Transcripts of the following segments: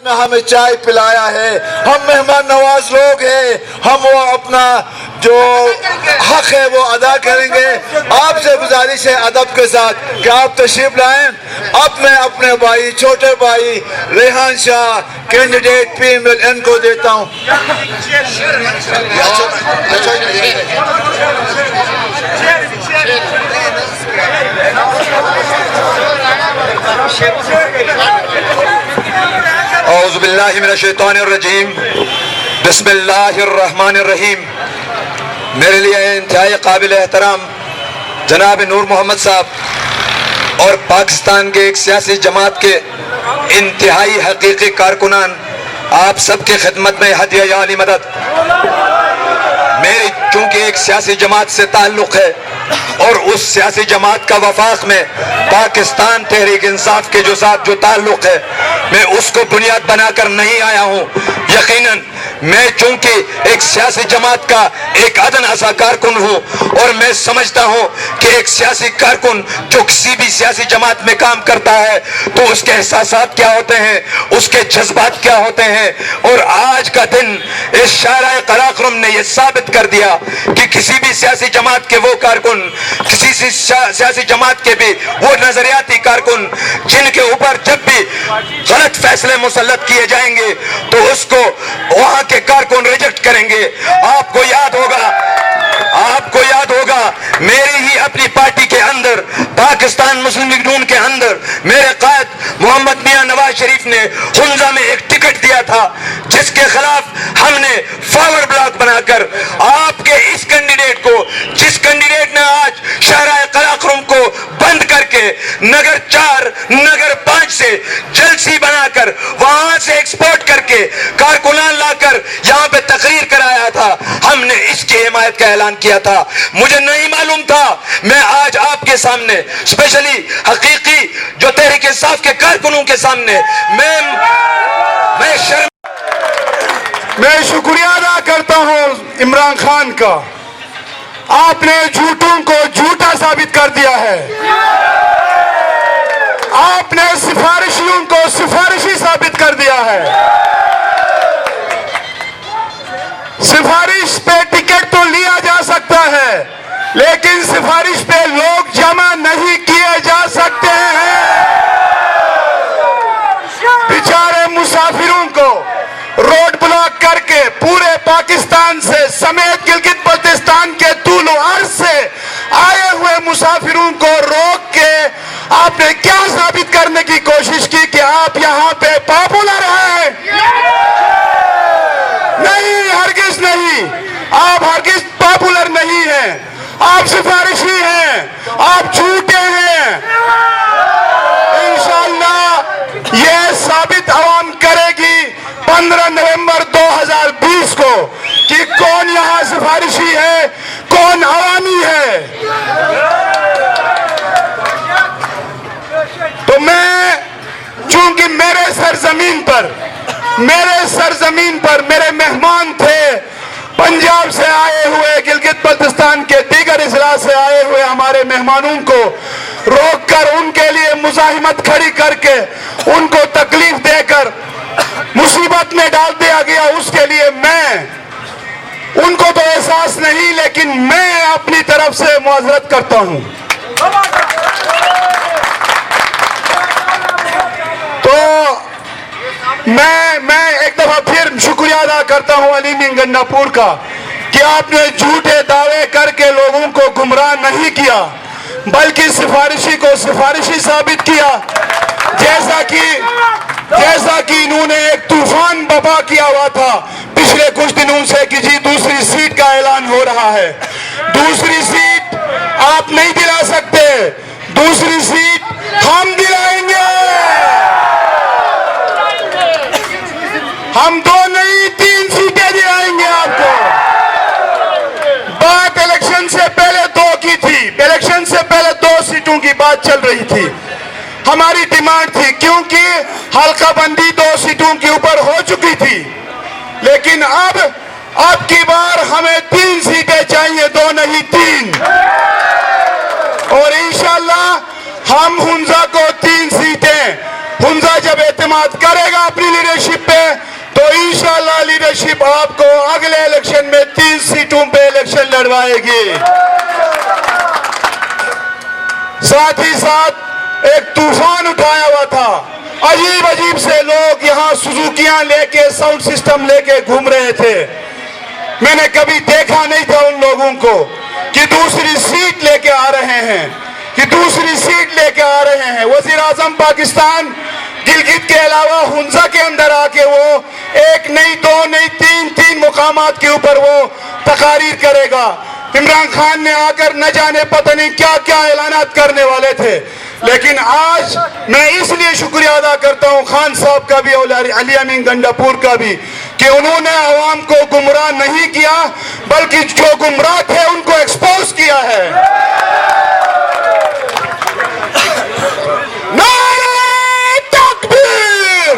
میں ہمیں چائے پلایا ہے. ہم مہمان نواز لوگ ہیں. ہم وہ اپنا جو حق ہے وہ ادا کریں گے. آپ سے گزارش ہے ادب کے ساتھ کہ آپ تشریف لائیں. اب میں اپنے بھائی چھوٹے بھائی Rehan Shah candidate P M L N کو دیتا ہوں. اعوذ باللہ من الشیطان الرجیم. بسم اللہ الرحمن الرحیم. میرے لیے انتہائی قابل احترام جناب نور محمد صاحب اور پاکستان کے ایک سیاسی جماعت کے انتہائی حقیقی کارکنان آپ سب کی خدمت میں ہدیہ یا علی مدد. میری چونکہ ایک سیاسی جماعت سے تعلق ہے اور اس سیاسی جماعت کا وفاق میں پاکستان تحریک انصاف کے جو ساتھ جو تعلق ہے میں اس کو بنیاد بنا کر نہیں آیا ہوں. یقیناً میں چونکہ ایک سیاسی جماعت کا ایک ادن اثا کارکن ہوں اور میں سمجھتا ہوں کہ ایک سیاسی کارکن جو کسی بھی سیاسی جماعت میں کام کرتا ہے تو اس کے احساسات کیا ہوتے ہیں, اس کے جذبات کیا ہوتے ہیں. اور آج کا دن اس شاہراہ قراقرم نے یہ ثابت کر دیا کہ کسی بھی سیاسی جماعت کے وہ کارکن, کسی سیاسی جماعت کے بھی وہ نظریاتی کارکن جن کے اوپر جب بھی غلط فیصلے مسلط کیے جائیں گے تو اس کو وہاں کے کارکن ریجیکٹ کریں گے. آپ کو یاد ہوگا میری ہی اپنی پارٹی کے اندر پاکستان مسلم لیگ نون کے اندر میرے قائد محمد میاں نواز شریف نے ہنزا میں ایک ٹکٹ دیا تھا جس کے خلاف ہم نے فارورڈ بلاک بنا کر آپ کے اس کینڈیڈیٹ کو, جس کینڈیڈیٹ نے آج شاہراہ قراقرم کو بند کر کے نگر 4 نگر 5 سے جلسی بنا کر وہاں سے ایکسپورٹ کر کے کارکنان لا کر یہاں پہ تقریر کرایا تھا, ہم نے اس کی حمایت کا اعلان کیا تھا. مجھے نہیں معلوم تھا میں آج آپ کے سامنے اسپیشلی حقیقی جو تحریک انصاف کے کارکنوں کے سامنے میں شکریہ ادا کرتا ہوں عمران خان کا. آپ نے جھوٹوں کو جھوٹا ثابت کر دیا ہے. آپ نے سفارشیوں کو سفارشی ثابت کر دیا ہے. سفارش پہ ٹکٹ تو لیا جا سکتا ہے لیکن سفارش پہ لوگ جمع نہیں کیے جا سکتے ہیں. بیچارے مسافروں کو روڈ بلاک کر کے پورے پاکستان سے سمیت گلگت بلتستان کے طول و عرض سے آئے ہوئے مسافروں کو روک کے آپ نے کیا ثابت کرنے کی کوشش کی کہ آپ یہاں پہ پاپولر ہیں؟ نہیں, ہرگز نہیں. آپ ہرگز پاپولر نہیں ہیں. آپ سفارشی ہیں, آپ جھوٹے ہیں. انشاءاللہ یہ ثابت عوام کرے گی 15 نومبر 2020 کو کہ کون یہاں سفارشی ہے, کون عوامی ہے. تو میں چونکہ میرے سرزمین پر میرے مہمان تھے, پنجاب سے آئے ہوئے, گلگت بلتستان کے دیگر اضلاع سے آئے ہوئے ہمارے مہمانوں کو روک کر ان کے لیے مزاحمت کھڑی کر کے ان کو تکلیف دے کر مصیبت میں ڈال دیا گیا, اس کے لیے میں ان کو تو احساس نہیں لیکن میں اپنی طرف سے معذرت کرتا ہوں. تو میں ایک دفعہ پھر شکریہ ادا کرتا ہوں علی مین گنڈا پور کا کہ آپ نے جھوٹے دعوے کر کے لوگوں کو گمراہ نہیں کیا بلکہ سفارشی کو سفارشی ثابت کیا. جیسا کہ انہوں نے ایک طوفان بپا کیا ہوا تھا پچھلے کچھ دنوں سے کہ جی دوسری سیٹ کا اعلان ہو رہا ہے. دوسری سیٹ آپ نہیں دلا سکتے, دوسری سیٹ ہم دلائیں گے. ہم 2 نہیں 3 سیٹیں دلائیں گے آپ کو. بات الیکشن سے پہلے 2 کی تھی, الیکشن سے پہلے 2 سیٹوں کی بات چل رہی تھی. ہماری ڈیمانڈ تھی کیونکہ حلقہ بندی 2 سیٹوں کے اوپر ہو چکی تھی, لیکن اب کی بار ہمیں 3 سیٹیں چاہیے, 2 نہیں 3. اور انشاءاللہ ہم ہنزا کو 3 سیٹیں, ہنزا جب اعتماد کرے گا اپنی لیڈرشپ लीडरशिप आपको अगले इलेक्शन में 3 सीटों पे इलेक्शन लड़वाएगी। साथ ही साथ एक तूफान उठाया हुआ था, अजीब अजीब से लोग यहाँ सुजुकियां लेके साउंड सिस्टम लेके घूम रहे थे। मैंने कभी देखा नहीं था उन लोगों को कि दूसरी सीट लेके आ रहे हैं, वजीर आजम पाकिस्तान गिलगित के अलावा हुंजा के अंदर आके वो एक नहीं, दो नहीं, तीन मुकामात के ऊपर वो तकारीर करेगा। इमरान खान ने आकर न जाने पता नहीं क्या क्या ऐलानात करने वाले थे, लेकिन आज मैं इसलिए शुक्रिया अदा करता हूं खान साहब का भी और अली अमीन गंडापुर का भी कि उन्होंने आवाम को गुमराह नहीं किया, बल्कि जो गुमराह थे उनको एक्सपोज किया है। नारे तकबीर,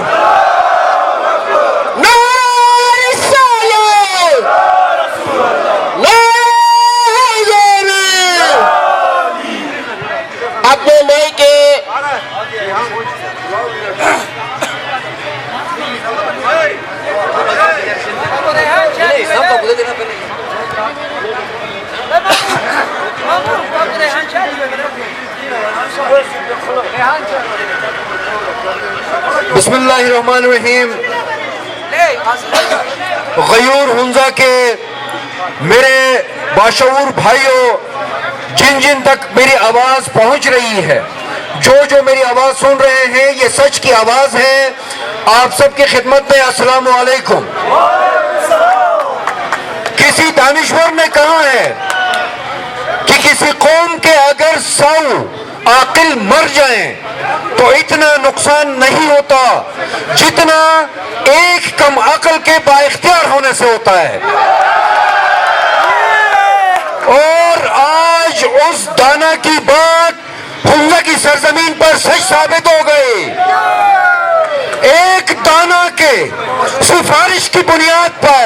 नारे रिसालत, अपने नए के बिस्मिल्लाहिर्रहमानिर्रहीम। गयूर हुंजा के मेरे बाशऊर भाइयों, जिन जिन तक मेरी आवाज पहुंच रही है, जो मेरी आवाज सुन रहे हैं, ये सच की आवाज है। आप सबकी खिदमत में अस्सलाम वालेकुम। किसी दानिश्वर ने कहा है कि किसी कौम के अगर 100 आकिल मर जाएं तो इतना नुकसान नहीं होता जितना एक कम अकल के बाइख्तियार होने से होता है। और आज उस दाना की बात हुंजा की सरजमीन पर सच साबित हो गई। एक दाना के सिफारिश की बुनियाद पर,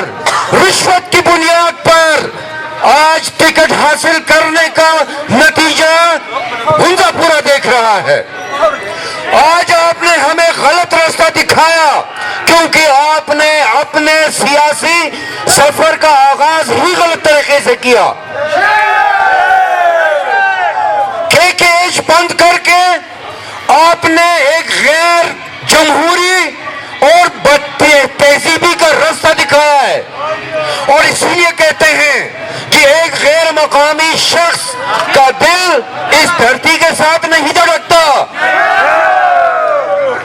रिश्वत की बुनियाद पर आज टिकट हासिल करने का नतीजा हुंजा पूरा देख रहा है। आज आपने हमें गलत रास्ता दिखाया क्योंकि आपने अपने सियासी सफर का आगाज ही गलत तरीके से किया। केकेएच बंद करके आपने एक गैर जमहूरी और तहजीबी का रास्ता दिखाया है। और इसलिए कहते हैं कि एक गैर मकामी शख्स का दिल इस धरती के साथ नहीं धड़कता,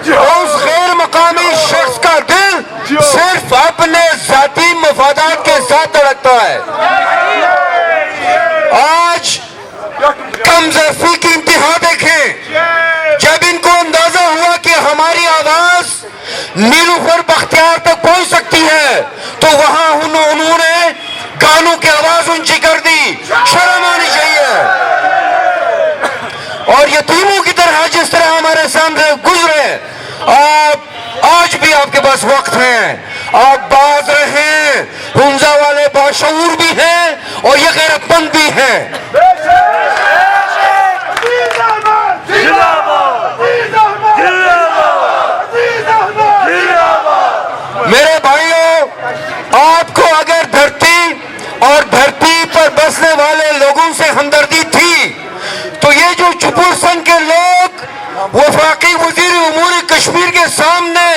उस गैर मकामी शख्स का दिल सिर्फ अपने जाती मफादात के साथ धड़कता है। आज कमजोरी की इंतहा देखें। जब इनको अंदाजा हुआ कि हमारी आवाज नीलूफर बख्तियार तक पहुंच सकती है तो वहां उन्होंने गानों की आवाज ऊंची कर दी। शर्म आनी चाहिए। और यतीमों की तरह जिस तरह हमारे सामने गुजरे, आप आज भी आपके पास वक्त है, आप बाज रहे। हुंजा वाले बाशऊर भी हैं और ये गैरतमंद भी हैं। मेरे भाइयों, आपको अगर धरती और धरती पर बसने वाले लोगों से हमदर्दी थी तो ये जो चुपुर संघ के लोग वफाकी वजीर उमूर कश्मीर के सामने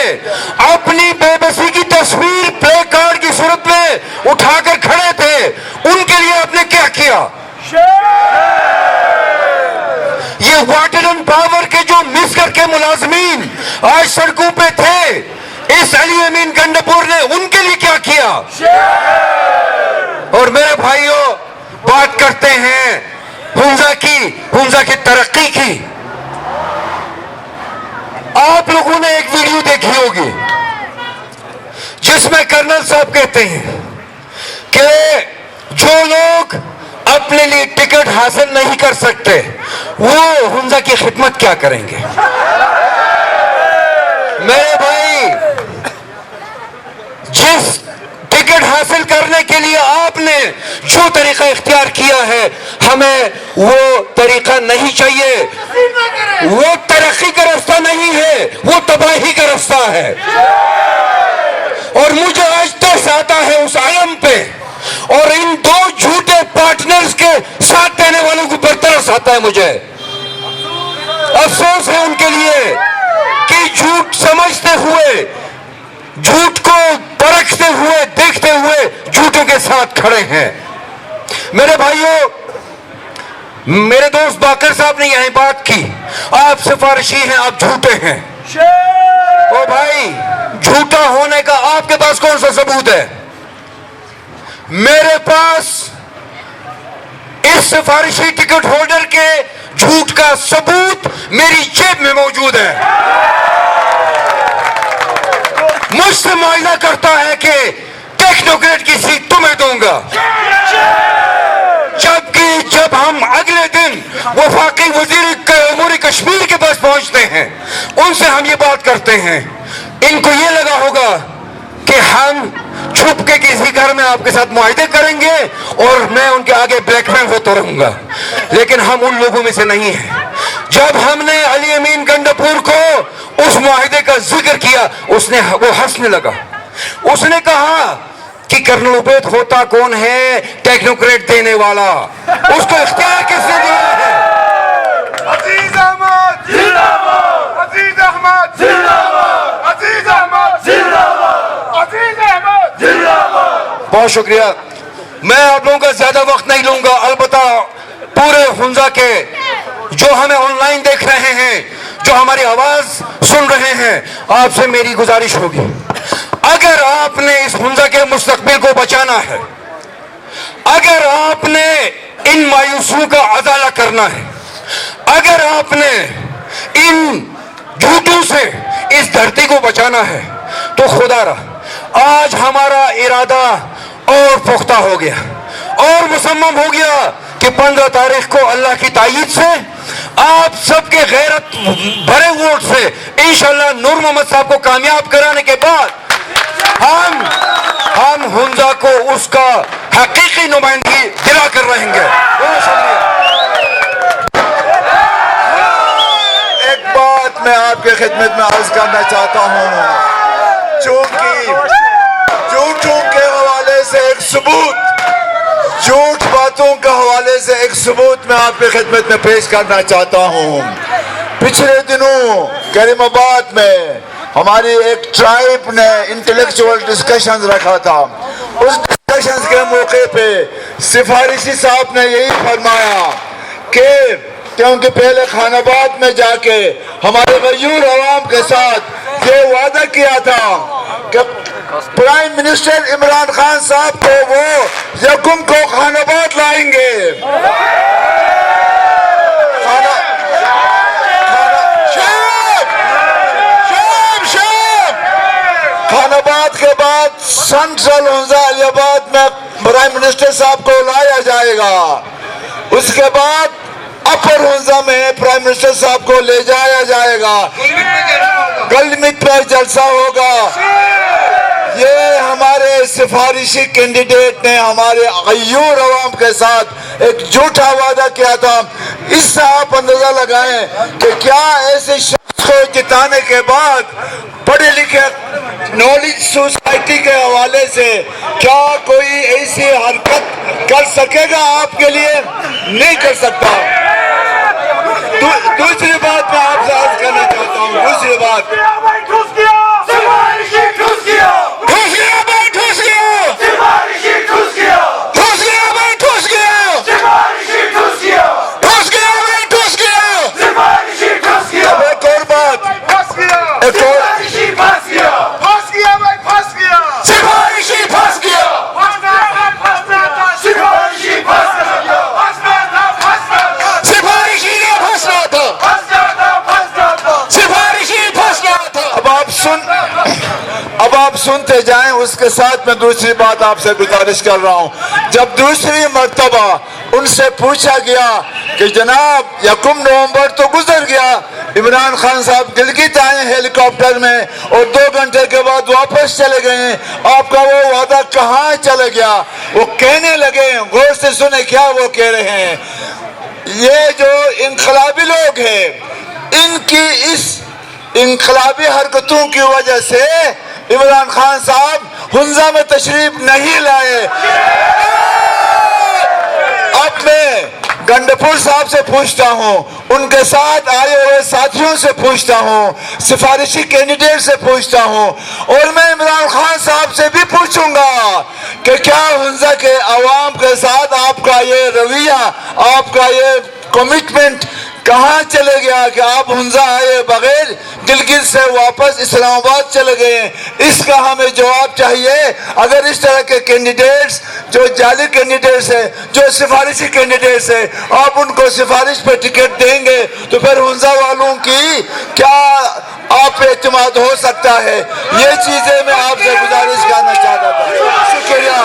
अपनी बेबसी की तस्वीर प्ले कार्ड की सूरत में उठाकर खड़े थे, उनके लिए आपने क्या किया? ये वाटर एंड पावर के जो मिस करके मुलाजमीन आज सड़कों पे थे, इस अली अमीन गंडापुर ने उनके लिए क्या किया? और मेरे भाइयों, बात करते हैं हुंजा की तरक्की की। आप लोगों ने एक वीडियो देखी होगी जिसमें कर्नल साहब कहते हैं कि जो लोग अपने लिए टिकट हासिल नहीं कर सकते वो हुंजा की खिदमत क्या करेंगे? मेरे भाई, जिस टिकट हासिल करने के लिए आपने जो तरीका इख्तियार किया है, हमें वो तरीका नहीं चाहिए। वो तरक्की का रास्ता नहीं है, वो तबाही का रास्ता है। और मुझे आज तरस आता है उस आलम पे, और इन दो झूठे पार्टनर्स के साथ देने वालों को पर तरस आता है मुझे। अफसोस है उनके लिए कि झूठ समझते हुए, झूठ को परखते हुए, देखते हुए झूठों के साथ खड़े हैं। मेरे भाइयों, मेरे दोस्त बाकर साहब ने यही बात की, आप सिफारिशी हैं, आप झूठे हैं। ओ भाई, झूठा होने का आपके पास कौन सा सबूत है? मेरे पास इस सिफारिशी टिकट होल्डर के झूठ का सबूत मेरी जेब में मौजूद है। मुझसे मुआयना करता है कि टेक्नोक्रेट की सीट तुम्हें दूंगा, जबकि जब हम अगले दिन वफाकी वजीर उमूर कश्मीर के पास पहुंचते हैं, उनसे हम ये बात करते हैं, इनको ये लगा होगा कि हम छुप के किसी घर में आपके साथ मुआहदे करेंगे और मैं उनके आगे ब्लैकमेल होता रहूंगा, लेकिन हम उन लोगों में से नहीं हैं। जब हमने अली अमीन गंडापुर को उस मुआहदे का जिक्र किया, वो हंसने लगा। उसने कहा कि कर्नल उबैद होता कौन है? टेक्नोक्रेट देने वाला। उसको इख्तियार किसने दिया है? अजीज अहमद जिंदाबाद, अजीज अहमद जिंदाबाद, अजीज अहमद जिंदाबाद, अजीज अहमद जिंदाबाद। बहुत शुक्रिया। मैं आप लोगों का ज्यादा वक्त नहीं लूंगा। अलबत्ता पूरे हुंजा के जो हमें ऑनलाइन देख रहे हैं, जो हमारी आवाज सुन रहे हैं, आपसे मेरी गुजारिश होगी, अगर आपने इस हुंजा के मुस्तकबिल को बचाना है, अगर आपने इन मायूसियों का अजाला करना है, अगर आपने इन झूठों से इस धरती को बचाना है, तो खुदारा आज हमारा इरादा और पुख्ता हो गया और मुसम्मम हो गया कि 15 तारीख को अल्लाह की तायीद से आप सबके गैरत भरे वोट से इंशाअल्लाह नूर मोहम्मद साहब को कामयाब कराने के बाद हम हुंजा को उसका हकीकी नुमाइंदगी दिला कर रहेंगे। बहुत शुक्रिया। एक बात मैं आपके खिदमत में अर्ज करना चाहता हूँ, चूंकि झूठों के हवाले से एक सबूत, झूठ बातों के हवाले से एक सबूत मैं आपकी खिदमत में पेश करना चाहता हूँ। पिछले दिनों करीमाबाद में हमारी एक ट्राइब ने इंटेलेक्चुअल डिस्कशन रखा था। उस डिस्कशन के मौके पे सिफारिशी साहब ने यही फरमाया कि क्योंकि पहले खानाबाद में जाके हमारे गयूर अवाम के साथ ये वादा किया था कि प्राइम मिनिस्टर इमरान खान साहब को वो यकुम को खानाबाद लाएंगे। खानाबाद के बाद सेंट्रल हुंजा अलियाबाद में प्राइम मिनिस्टर साहब को लाया जाएगा। उसके बाद अपर हुंजा में प्राइम मिनिस्टर साहब को ले जाया जाएगा। गलमित पर जलसा होगा। ये हमारे सिफारिशी कैंडिडेट ने हमारे गयूर अवाम के साथ एक झूठा वादा किया था। इससे आप अंदाजा लगाएं कि क्या ऐसे शख्स को जिताने के बाद पढ़े लिखे नॉलेज सोसाइटी के हवाले से क्या कोई ऐसी हरकत कर सकेगा आपके लिए? नहीं कर सकता। दूसरी बात मैं आपसे अर्ज करना चाहता हूँ। दूसरी बात, अब आप सुनते जाएं। उसके साथ मैं दूसरी बात आपसे गुजारिश कर रहा हूं। जब दूसरी मर्तबा उनसे पूछा गया कि जनाब यकुम नवंबर तो गुजर गया, इमरान खान साहब गिलगित आए हेलीकॉप्टर में और 2 घंटे के बाद वापस चले गए, आपका वो वादा कहाँ चले गया? वो कहने लगे, गौर से सुने क्या वो कह रहे हैं। ये जो इनकलाबी लोग हैं, इनकी इस इनकलाबी हरकतों की वजह से इमरान खान साहब हुंजा में तशरीफ नहीं लाए। अब मैं गंडपुर साहब से पूछता हूँ, उनके साथ आए हुए साथियों से पूछता हूँ, सिफारिशी कैंडिडेट से पूछता हूँ, और मैं इमरान खान साहब से भी पूछूंगा कि क्या हुंजा के अवाम के साथ आपका ये रवैया, आपका ये कमिटमेंट कहाँ चले गया कि आप हुंजा आए बगैर गिलगित से वापस इस्लामाबाद चले गए। इसका हमें जवाब चाहिए। अगर इस तरह के कैंडिडेट्स जो जाली कैंडिडेट्स है, जो सिफारिशी कैंडिडेट्स है, आप उनको सिफारिश पे टिकट देंगे तो फिर हुंजा वालों की क्या आप पे एतमाद हो सकता है? ये चीजें मैं आपसे गुजारिश करना चाहता था। शुक्रिया।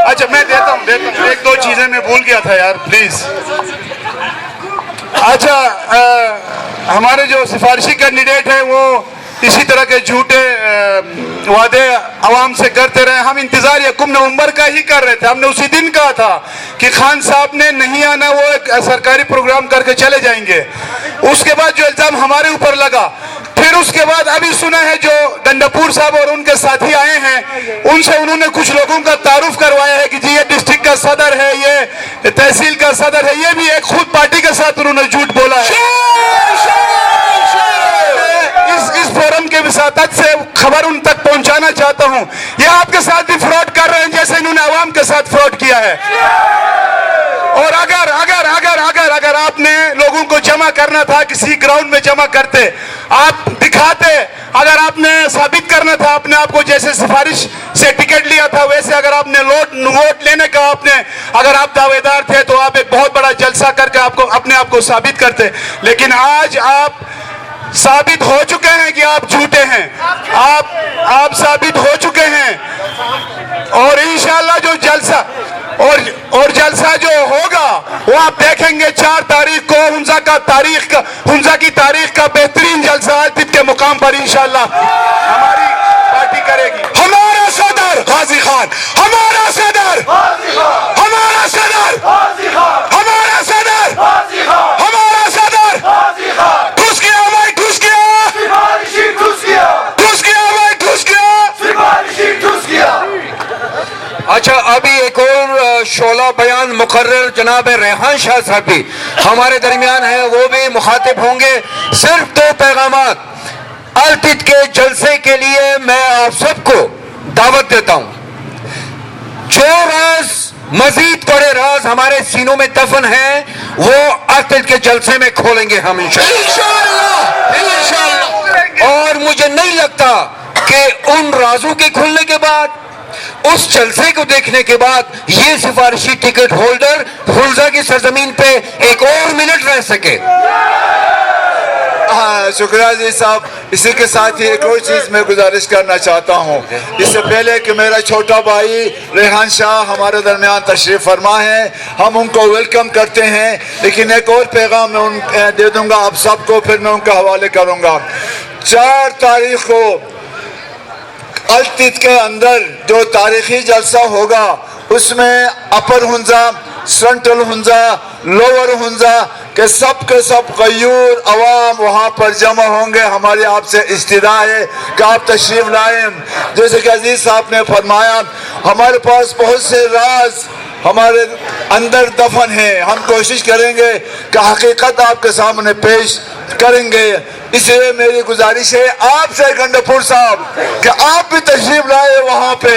अच्छा मैं देता हूँ, एक दो चीजें मैं भूल गया था यार, प्लीज। अच्छा हमारे जो सिफारिशी कैंडिडेट हैं वो इसी तरह के झूठे वादे आवाम से करते रहे। हम इंतजार यकुम नवंबर का ही कर रहे थे। हमने उसी दिन कहा था कि खान साहब ने नहीं आना, वो एक सरकारी प्रोग्राम करके चले जाएंगे। उसके बाद जो इल्जाम हमारे ऊपर लगा, फिर उसके बाद अभी सुना है जो गंडापुर साहब और उनके साथी आए हैं, उनसे उन्होंने कुछ लोगों का तारुफ करवाया है कि जी ये डिस्ट्रिक्ट का सदर है, ये तहसील का सदर है। ये भी एक खुद पार्टी के साथ उन्होंने झूठ बोला है। इस फोरम के विसातत से खबर उन तक पहुंचाना चाहता हूं, ये आपके साथ भी फ्रॉड कर रहे हैं जैसे इन्होंने आवाम के साथ फ्रॉड किया है। और अगर अगर अगर अगर अगर आपने लोगों को जमा करना था, किसी ग्राउंड में जमा करते, आप दिखाते, अगर आपने साबित करना था अपने आप को, जैसे सिफारिश से टिकट लिया था वैसे अगर आपने वोट लेने का अगर आप दावेदार थे तो आप एक बहुत बड़ा जलसा करके आपको अपने आप को साबित करते। लेकिन आज आप साबित हो चुके हैं कि आप झूठे हैं। आप साबित हो चुके हैं। और इंशाल्लाह जो जलसा और जलसा जो होगा वो आप देखेंगे 4 तारीख को हुंजा की तारीख का बेहतरीन जलसा आतिफ के मुकाम पर इंशाल्लाह हमारी पार्टी करेगी। हमारा सदर गाजी खान, हमारा सदर, हमारा सदर, हमारा सदर, हमारा सदर, घुस गया भाई, घुस गया, घुस गया भाई, घुस गया। अच्छा अभी एक और शोला बयान मुकर्रर जनाब रेहान शाह साहब भी हमारे दरमियान है, वो भी मुखातिब होंगे। सिर्फ 2 पैगामात अल्तित के जलसे के लिए मैं आप सबको दावत देता हूं। जो राज, मजीद बड़े राज हमारे सीनों में दफन है वो अल्तित के जलसे में खोलेंगे हम इंशाअल्लाह। और मुझे नहीं लगता कि उन राजों के खुलने के बाद, उस जलसे को देखने के बाद ये सिफारिशी टिकट होल्डर हुंजा की सरजमीन पे एक और मिनट रह सके। हाँ शुक्रिया जी साहब। इसी के साथ ही एक और चीज़ मैं गुजारिश करना चाहता हूँ। इससे पहले कि मेरा छोटा भाई रेहान शाह हमारे दरमियान तशरीफ़ फरमा है, हम उनको वेलकम करते हैं, लेकिन एक और पैगाम मैं दे दूँगा आप सबको, फिर मैं उनका हवाले करूँगा। 4 तारीख को अल्तित के अंदर जो तारीखी जलसा होगा उसमें अपर हुंजा, सेंट्रल हुंजा, लोअर हुंजा के सब गयूर अवाम वहाँ पर जमा होंगे। हमारी आपसे इस्तिदा है कि आप तशरीफ लाएं। जैसे कि अजीज साहब ने फरमाया, हमारे पास बहुत से राज हमारे अंदर दफन है। हम कोशिश करेंगे कि हकीकत आपके सामने पेश करेंगे। इसलिए मेरी गुजारिश है आपसे गंडापुर साहब कि आप भी तशरीफ लाए वहाँ पे।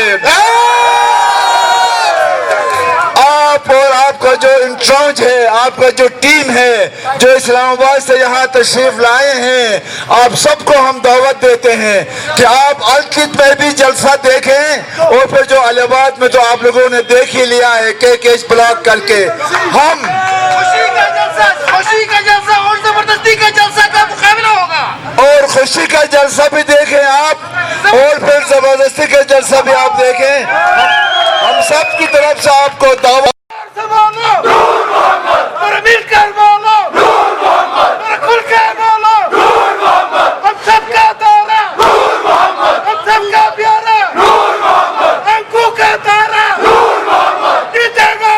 आप और आपका जो इंट्रांच है, आपका जो टीम है जो इस्लामाबाद से यहाँ तशरीफ लाए हैं, आप सबको हम दावत देते हैं कि आप अल्तित में भी जलसा देखें। और फिर जो अलीबाद में तो आप लोगों ने देख ही लिया है केस ब्लॉक करके, हम खुशी का जलसा और जबरदस्ती का जलसा का मुकाबला होगा। और खुशी का जलसा भी देखें आप, और फिर जबरदस्ती का जलसा भी आप देखें। हम सब की तरफ से आपको दावत मिलकर बोलो, खुल के बोलो, हम सबका तारा, हम सबका प्यारा, अंकु का तारा, जीतेगा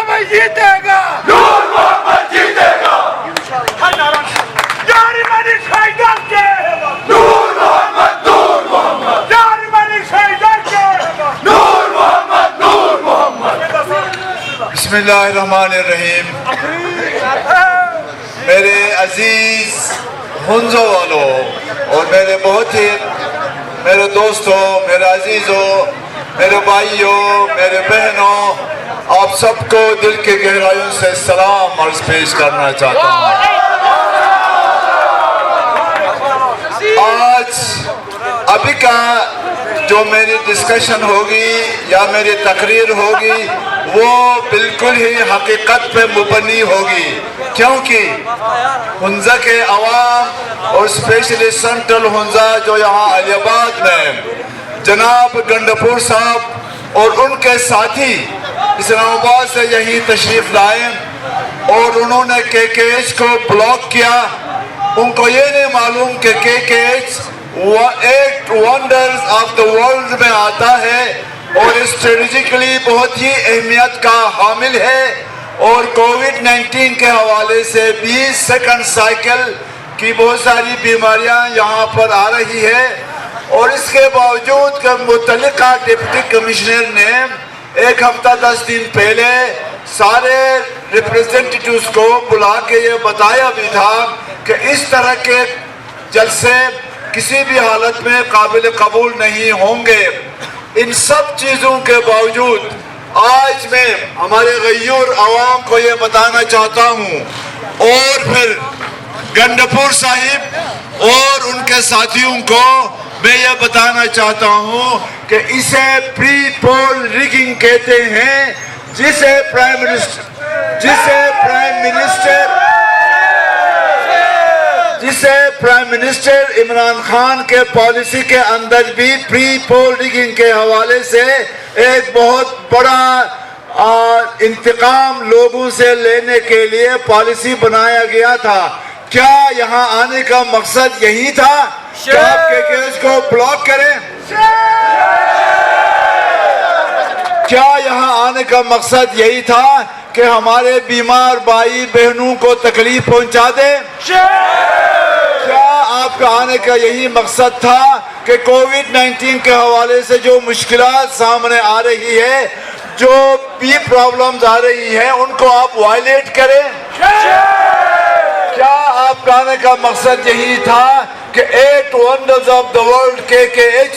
बिस्मिल्लाहिर्रहमानिर्रहीम। मेरे अजीज हुंजो वालों और मेरे दोस्तों, मेरे अजीजों, मेरे भाइयों, मेरे बहनों, आप सबको दिल के गहराइयों से सलाम अर्ज पेश करना चाहता हूँ। आज अभी का जो मेरी डिस्कशन होगी या मेरी तकरीर होगी वो बिल्कुल ही हकीकत पे मुबनी होगी, क्योंकि हुंजा के अवाम और स्पेशली सेंट्रल हुंजा जो यहाँ अलीबाद में जनाब गंडपुर साहब और उनके साथी इस्लामाबाद से यहीं तशरीफ लाए और उन्होंने KKH को ब्लॉक किया। उनको ये नहीं मालूम कि KKH 8 wonders of the world में आता है और स्ट्रेटेजिकली बहुत ही अहमियत का हामिल है और कोविड-19 के हवाले से 20 सेकंड साइकिल की बहुत सारी बीमारियां यहाँ पर आ रही है और इसके बावजूद कि मुतल्लिका डिप्टी कमिश्नर ने 1 हफ्ता 10 दिन पहले सारे रिप्रेजेंटेटिव्स को बुला के ये बताया भी था कि इस तरह के जलसे किसी भी हालत में काबिल कबूल नहीं होंगे। इन सब चीज़ों के बावजूद आज मैं हमारे गयूर अवाम को ये बताना चाहता हूँ और फिर गंडपुर साहिब और उनके साथियों को मैं ये बताना चाहता हूँ कि इसे प्री पोल रिगिंग कहते हैं, जिसे प्राइम मिनिस्टर इमरान खान के पॉलिसी के अंदर भी प्री पोल रिगिंग के हवाले से एक बहुत बड़ा इंतकाम लोगों से लेने के लिए पॉलिसी बनाया गया था। क्या यहाँ आने का मकसद यही था कि आप KKH को ब्लॉक करें? क्या यहाँ आने का मकसद यही था कि हमारे बीमार भाई बहनों को तकलीफ पहुंचा दे? क्या आपका आने का यही मकसद था कि कोविड-19 के हवाले से जो मुश्किलात सामने आ रही है, जो भी प्रॉब्लम्स आ रही है, उनको आप वायलेट करें? क्या आपका आने का मकसद यही था कि 8 wonders of the world KKH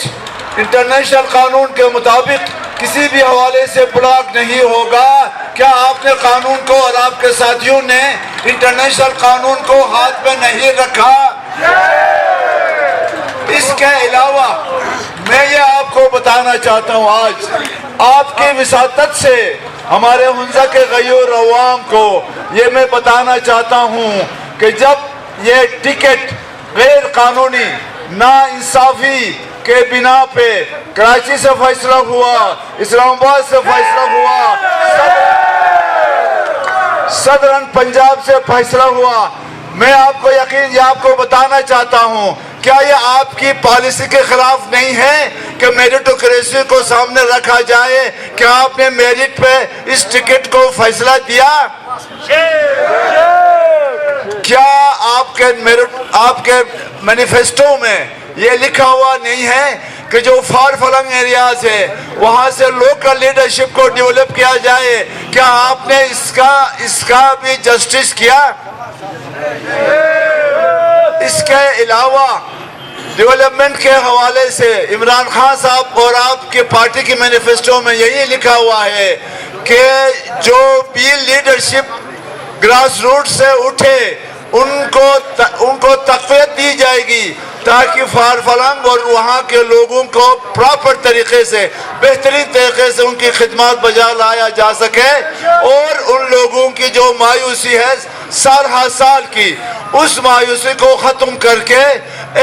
international कानून के मुताबिक किसी भी हवाले से ब्लॉक नहीं होगा? क्या आपने कानून को और आपके साथियों ने इंटरनेशनल कानून को हाथ में नहीं रखा? इसके अलावा मैं ये आपको बताना चाहता हूँ, आज आपकी विसातत से हमारे हुंजा के गयूर अवाम को ये मैं बताना चाहता हूँ कि जब ये टिकट गैर कानूनी ना इंसाफी के बिना पे कराची से फैसला हुआ, इस्लामाबाद से फैसला हुआ, सदरन पंजाब से फैसला हुआ, मैं आपको आपको बताना चाहता हूँ, क्या ये आपकी पॉलिसी के खिलाफ नहीं है कि मेरिटोक्रेसी को सामने रखा जाए? क्या आपने मेरिट पे इस टिकट को फैसला दिया? क्या आपके मैनिफेस्टो में ये लिखा हुआ नहीं है कि जो फार फलंग एरियाज है वहां से लोकल लीडरशिप को डेवलप किया जाए? क्या आपने इसका भी जस्टिस किया? इसके अलावा डेवलपमेंट के हवाले से इमरान खान साहब और आपके पार्टी की मैनिफेस्टो में यही लिखा हुआ है कि जो भी लीडरशिप ग्रास रूट से उठे उनको तक़वियत दी जाएगी ताकि फार फलंग और वहाँ के लोगों को प्रॉपर तरीके से, बेहतरीन तरीके से उनकी खिदमत बजा लाया जा सके और उन लोगों की जो मायूसी है साल हर साल की, उस मायूसी को ख़त्म करके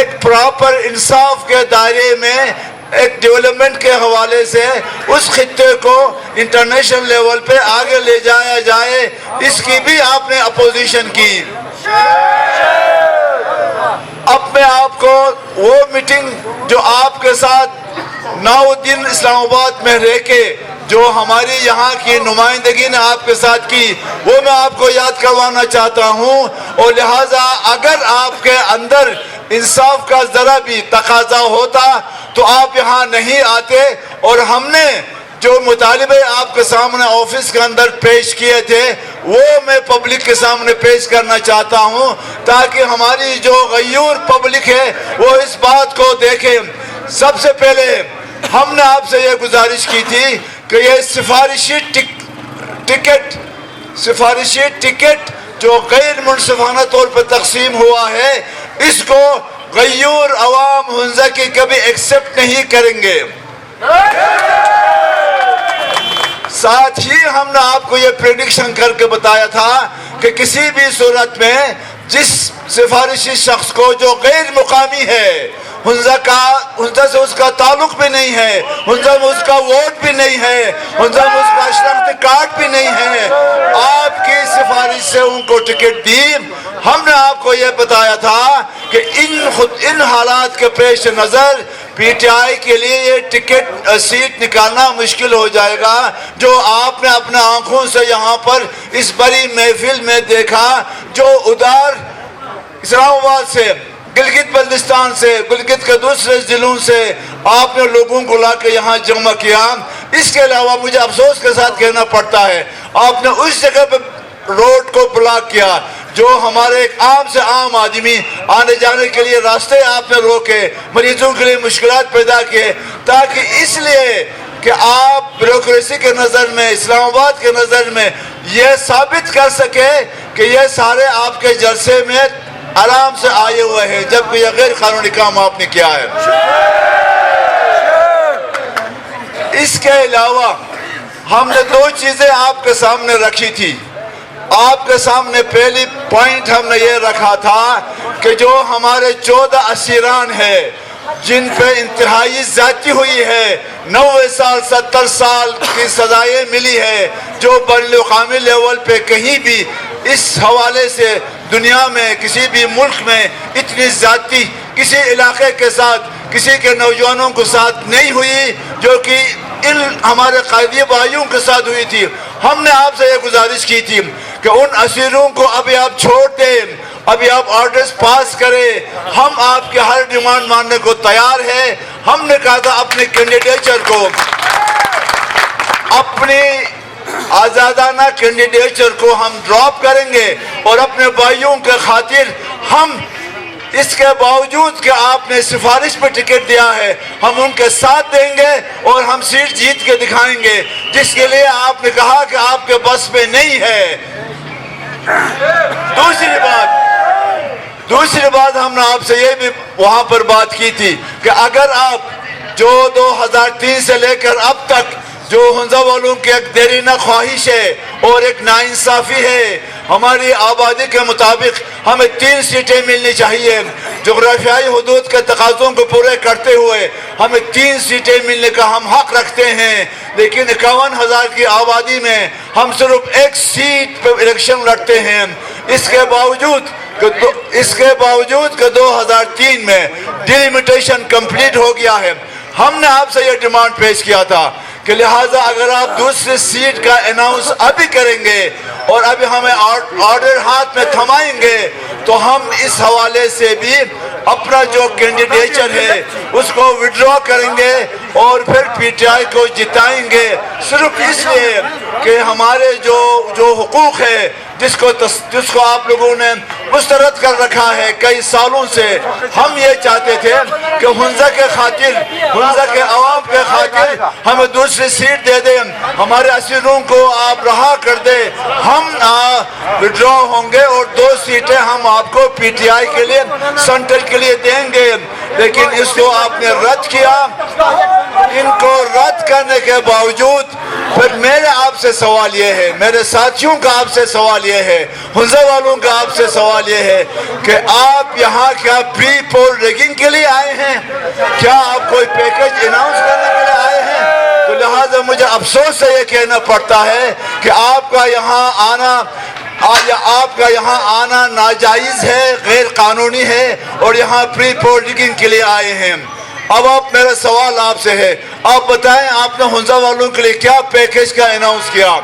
एक प्रॉपर इंसाफ के दायरे में एक डेवलपमेंट के हवाले से उस खित्ते को इंटरनेशनल लेवल पे आगे ले जाया जाए। इसकी भी आपने अपोजिशन की। अब मैं आपको वो मीटिंग जो आपके साथ 9 दिन इस्लामाबाद में रह के जो हमारी यहाँ की नुमाइंदगी ने आपके साथ की, वो मैं आपको याद करवाना चाहता हूँ और लिहाजा अगर आपके अंदर इंसाफ का जरा भी तकाजा होता तो आप यहाँ नहीं आते और हमने जो मुतालिबे आपके सामने ऑफिस के अंदर पेश किए थे वो मैं पब्लिक के सामने पेश करना चाहता हूं, ताकि हमारी जो गयूर पब्लिक है वो इस बात को देखे। सबसे पहले हमने आपसे ये गुजारिश की थी कि ये सिफारिशी टिकट जो गैर मुनसिफाना तौर पर तकसीम हुआ है, इसको गयूर अवाम हुंजा की कभी एक्सेप्ट नहीं करेंगे। साथ ही हमने आपको ये प्रेडिक्शन करके बताया था कि किसी भी सूरत में जिस सिफारिशी शख्स को जो गैर मुकामी है, हुंजा से उसका ताल्लुक भी नहीं है, हुंजा में उसका वोट भी नहीं है, हुंजा में उसका शनाख्ती कार्ड भी नहीं है, आपकी सिफारिश से उनको टिकट दी। हमने आपको ये बताया था कि इन हालात के पेश नज़र पीटीआई के लिए ये टिकट सीट निकालना मुश्किल हो जाएगा, जो आपने अपने आंखों से यहाँ पर इस बड़ी महफिल में देखा, जो उधर इस्लामाबाद से, गिलगित बल्तिस्तान से, गिलगित के दूसरे जिलों से आपने लोगों को लाकर यहाँ जमा किया। इसके अलावा मुझे अफसोस के साथ कहना पड़ता है, आपने उस जगह पे रोड को ब्लॉक किया जो हमारे एक आम से आम आदमी आने जाने के लिए रास्ते आपने रोके, मरीजों के लिए मुश्किलात पैदा किए, ताकि इसलिए कि आप ब्यूरोक्रेसी के नज़र में, इस्लामाबाद के नज़र में यह साबित कर सके कि ये सारे आपके जलसे में आराम से आए हुए हैं, जबकि यह गैर कानूनी काम आपने किया है। इसके अलावा हमने दो चीजें आपके सामने रखी थी। आपके सामने पहली पॉइंट हमने ये रखा था कि जो हमारे 14 असीरान हैं जिन पे इंतहाई ज्यादती हुई है, 90 साल 70 साल की सजाएं मिली है, जो बैनुल-अक़वामी लेवल पे कहीं भी इस हवाले से दुनिया में किसी भी मुल्क में इतनी ज्यादती किसी इलाके के साथ, किसी के नौजवानों के साथ नहीं हुई जो कि इन हमारे कायदी भाइयों के साथ हुई थी। हमने आपसे ये गुजारिश की थी कि उन असीरों को अभी आप छोड़ दें, अभी आप ऑर्डर्स पास करें, हम आपके हर डिमांड मानने को तैयार हैं। हमने कहा था अपने कैंडिडेचर को, अपनी आजादाना कैंडिडेचर को हम ड्रॉप करेंगे और अपने भाइयों के खातिर हम, इसके बावजूद कि आपने सिफारिश पर टिकट दिया है, हम उनके साथ देंगे और हम सीट जीत के दिखाएंगे, जिसके लिए आपने कहा कि आपके बस में नहीं है। दूसरी बात हमने आपसे ये भी वहां पर बात की थी कि अगर आप जो 2003 से लेकर अब तक जो हुंजा वालों की एक देरीना ख्वाहिश है और एक नाइंसाफी है, हमारी आबादी के मुताबिक हमें 3 सीटें मिलनी चाहिए, जोग्राफियाई हुदूद के तकाज़ों को पूरे करते हुए हमें 3 सीटें मिलने का हम हक रखते हैं, लेकिन 51,000 की आबादी में हम सिर्फ 1 सीट पर इलेक्शन लड़ते हैं। इसके बावजूद कि 2003 में डिलिमिटेशन कंप्लीट हो गया है। हमने आपसे ये डिमांड पेश किया था कि लिहाजा अगर आप दूसरी सीट का अनाउंस अभी करेंगे और अभी हमें ऑर्डर हाथ में थमाएंगे, तो हम इस हवाले से भी अपना जो कैंडिडेचर है उसको विड्रॉ करेंगे और फिर पीटीआई को जिताएंगे, सिर्फ इसलिए कि हमारे जो हुकूक है जिसको आप लोगों ने मुस्तरद कर रखा है कई सालों से। हम ये चाहते थे कि हुंजा के खातिर, हुंजा के अवाम के खातिर हमें दूसरी सीट दे दें, हमारे असीरों को आप रहा कर दे, हम विड्रॉ होंगे और 2 सीटें हम आपको पीटीआई के लिए, सेंटर के लिए देंगे। लेकिन इसको आपने रद्द किया। इनको रद्द करने के बावजूद फिर मेरे आपसे सवाल ये है, मेरे साथियों का आपसे सवाल ये है, हुंजा वालों का आपसे सवाल ये है कि आप यहाँ क्या प्री पोल रिगिंग के लिए आए हैं? क्या आप कोई पैकेज अनाउंस करने के लिए आए हैं? तो लिहाजा मुझे अफसोस से ये कहना पड़ता है कि आपका यहाँ आना नाजायज है, गैर कानूनी है और यहाँ प्री पोल रिगिंग के लिए आए हैं। अब आप, मेरा सवाल आपसे है, आप बताएं आपने हुंजा वालों के लिए क्या पैकेज का अनाउंस किया?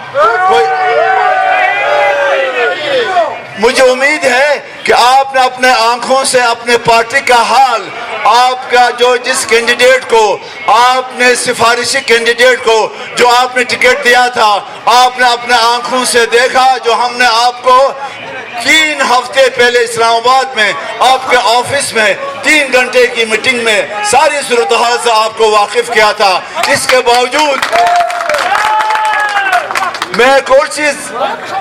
मुझे उम्मीद है کہ آپ نے اپنے آنکھوں سے اپنے پارٹی کا حال، آپ کا جو جس کینڈیڈیٹ کو آپ نے سفارشی کینڈیڈیٹ کو جو آپ نے ٹکٹ دیا تھا، آپ نے اپنے آنکھوں سے دیکھا، جو ہم نے آپ کو 3 ہفتے پہلے اسلام آباد میں آپ کے آفس میں 3 گھنٹے کی میٹنگ میں ساری صورتحال سے آپ کو واقف کیا تھا۔ اس کے باوجود میں کوئی چیز،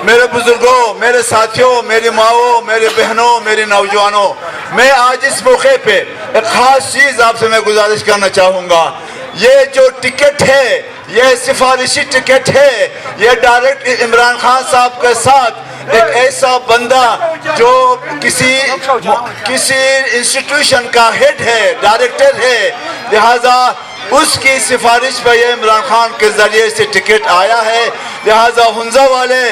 میرے بزرگوں، میرے ساتھیوں، میری ماؤں، میری بہنوں، میری نوجوانوں، میں آج اس موقع پہ ایک خاص چیز آپ سے میں گزارش کرنا چاہوں گا۔ یہ جو ٹکٹ ہے، یہ سفارشی ٹکٹ ہے، یہ ڈائریکٹ عمران خان صاحب کے ساتھ ایک ایسا بندہ جو کسی انسٹیٹیوشن کا ہیڈ ہے، ڈائریکٹر ہے، لہذا اس کی سفارش پہ یہ عمران خان کے ذریعے سے ٹکٹ آیا ہے۔ لہذا ہنزا والے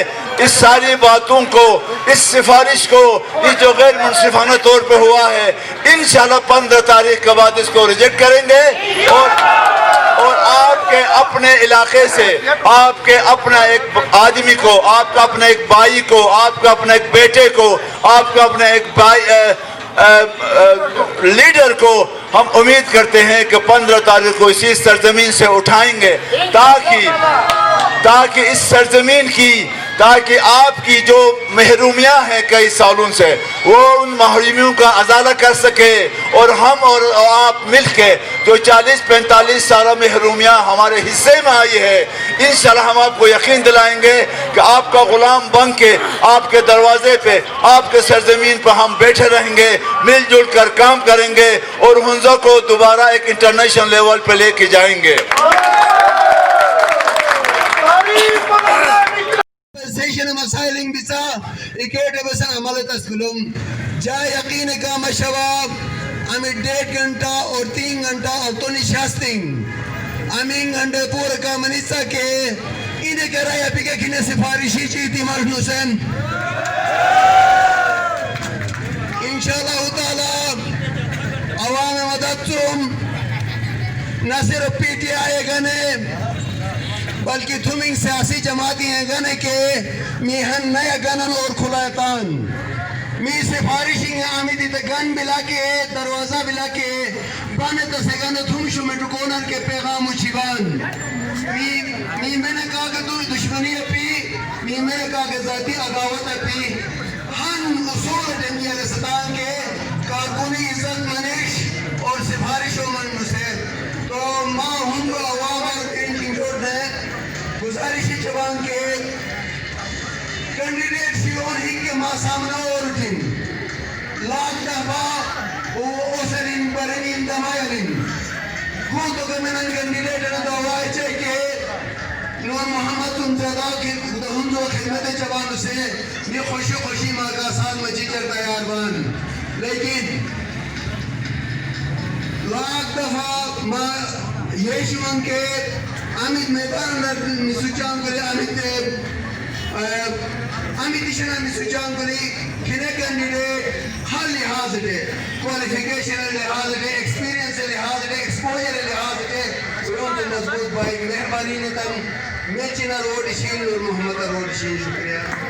اس ساری باتوں کو، اس سفارش کو، یہ جو غیر منصفانہ طور پہ ہوا ہے، انشاءاللہ 15 تاریخ کے بعد اس کو ریجیکٹ کریں گے، اور آپ کے اپنے علاقے سے آپ کے اپنا ایک آدمی کو، آپ کا اپنے ایک بھائی کو، آپ کا اپنے ایک بیٹے کو، آپ کا اپنے ایک لیڈر کو ہم امید کرتے ہیں کہ 15 تاریخ کو اسی سرزمین سے اٹھائیں گے، تاکہ اس سرزمین کی، تاکہ آپ کی جو محرومیاں ہیں کئی سالوں سے، وہ ان محرومیوں کا ازالہ کر سکے، اور ہم اور آپ مل کے جو 40-45 سالہ محرومیاں ہمارے حصے میں آئی ہے، انشاءاللہ ہم آپ کو یقین دلائیں گے کہ آپ کا غلام بن کے آپ کے دروازے پہ، آپ کے سرزمین پہ ہم بیٹھے رہیں گے، مل جل کر کام کریں گے، اور ہنزا کو دوبارہ ایک انٹرنیشنل لیول پہ لے کے جائیں گے۔ Session مسائل بسا اکیٹے بسن عمل تسکلم جائے یقین کام شباب امی 1.5 گھنٹہ اور 3 گھنٹہ اور تو نشاستنگ امین گھنٹے پورا کام نسا کے انہیں کہہ رہا ہے اپی کے کھنے سفارشی چیتی مرحن حسین انشاءاللہ تعالی عوام مدد تم نہ صرف پی ٹی آئے گنے بلکہ تھمنگ سیاسی جماعتی ہیں گنے کے میہن نیا گنن اور کھلایتان می سفارشی ہیں آمیدی تا گن بلا کے دروازہ بلا کے بانے تا سے گنے تھمشو میں ٹکونر کے پیغام اچھیبان می میں نے کہا کہ تو دشمنی اپی می میں نے کہا کہ ذاتی عداوت اپی ہن اصول جمعی علیہ السلام کے کارکونی عزت منش اور سفارشوں من سے تو ماں ہم کو عوام پرنٹنگ جوڑ دیں گزارشی چبان کے کینڈیڈیٹ سیون ہی کے ماں سامنا اور اٹھیں لاکھ دفعہ اوسرین برنین دمائلین کون تو کہ منن کینڈیڈیٹ نے دعوائے چھے کہ نور محمد انزدہ کی ہنزو خدمت چبان سے یہ خوشی ماں کا ساتھ میں چیچر تیار بان لیکن لاکھ دفعہ ماں یہ شمان کے آمید میدان نسوچان کلی آمید شنا نسوچان کلی کھنے کینڈیڈیٹ ہر لحاظ دے کوالیفیکیشن لحاظ دے ایکسپیرینس لحاظ دے ایکسپوجر لحاظ دے سرون دے مضبوط بھائی مہربانی نے تم میں چنا روڈ شین اور محمد روڈ شین شکریہ